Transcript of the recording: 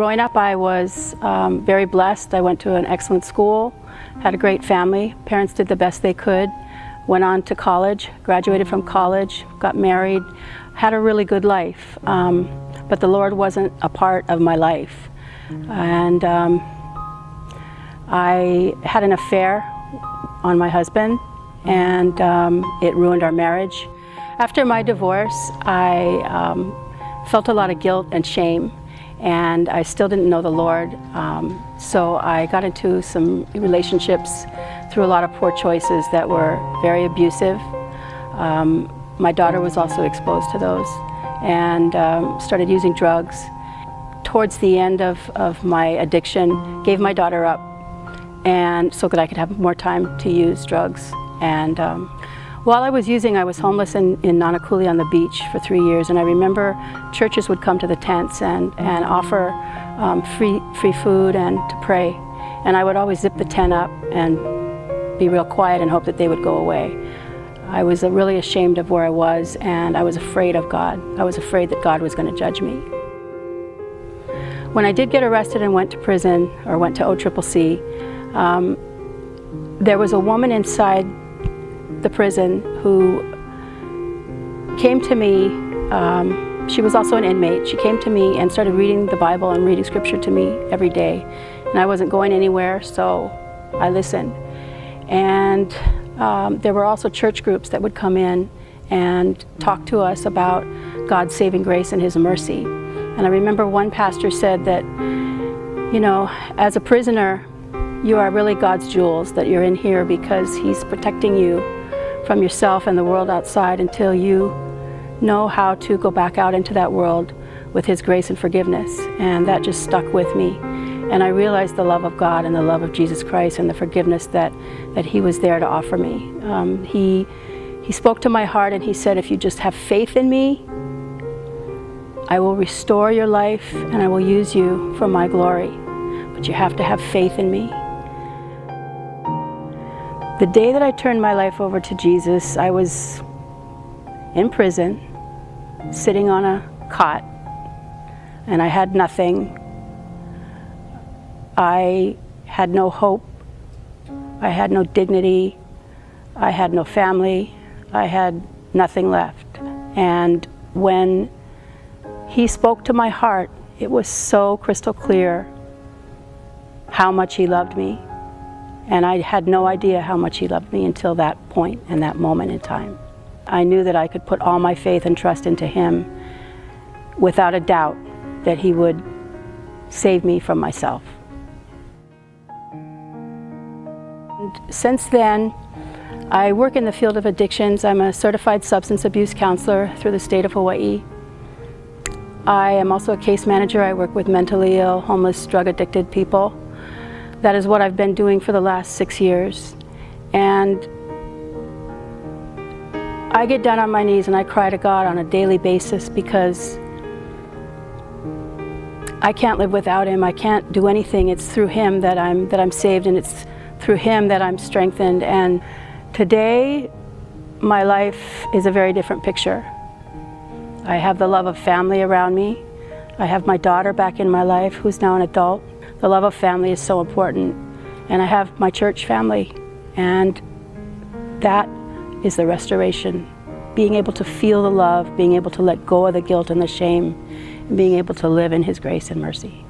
Growing up, I was very blessed. I went to an excellent school, had a great family. Parents did the best they could. Went on to college, graduated from college, got married, had a really good life. But the Lord wasn't a part of my life. And I had an affair on my husband, and it ruined our marriage. After my divorce, I felt a lot of guilt and shame, and I still didn't know the Lord. So I got into some relationships through a lot of poor choices that were very abusive. My daughter was also exposed to those, and started using drugs. Towards the end of my addiction, gave my daughter up, and so that I could have more time to use drugs. And while I was using, I was homeless in Nanakuli on the beach for 3 years, and I remember churches would come to the tents and offer free food and to pray. And I would always zip the tent up and be real quiet and hope that they would go away. I was really ashamed of where I was, and I was afraid of God. I was afraid that God was going to judge me. When I did get arrested and went to prison, or went to OCCC, there was a woman inside the prison who came to me. She was also an inmate. She came to me and started reading the Bible and reading scripture to me every day. And I wasn't going anywhere, so I listened. And there were also church groups that would come in and talk to us about God's saving grace and His mercy. And I remember one pastor said that, you know, as a prisoner, you are really God's jewels, that you're in here because He's protecting you from yourself and the world outside until you know how to go back out into that world with His grace and forgiveness. And that just stuck with me. And I realized the love of God and the love of Jesus Christ and the forgiveness that He was there to offer me. He spoke to my heart and He said, if you just have faith in me, I will restore your life and I will use you for my glory. But you have to have faith in me. The day that I turned my life over to Jesus, I was in prison, sitting on a cot, and I had nothing. I had no hope. I had no dignity. I had no family. I had nothing left. And when He spoke to my heart, it was so crystal clear how much He loved me. And I had no idea how much He loved me until that point and that moment in time. I knew that I could put all my faith and trust into Him without a doubt that He would save me from myself. And since then, I work in the field of addictions. I'm a certified substance abuse counselor through the state of Hawaii. I am also a case manager. I work with mentally ill, homeless, drug-addicted people. That is what I've been doing for the last 6 years. And I get down on my knees and I cry to God on a daily basis because I can't live without Him. I can't do anything. It's through Him that I'm saved, and it's through Him that I'm strengthened. And today, my life is a very different picture. I have the love of family around me. I have my daughter back in my life, who's now an adult. The love of family is so important. And I have my church family. And that is the restoration. Being able to feel the love, being able to let go of the guilt and the shame, and being able to live in His grace and mercy.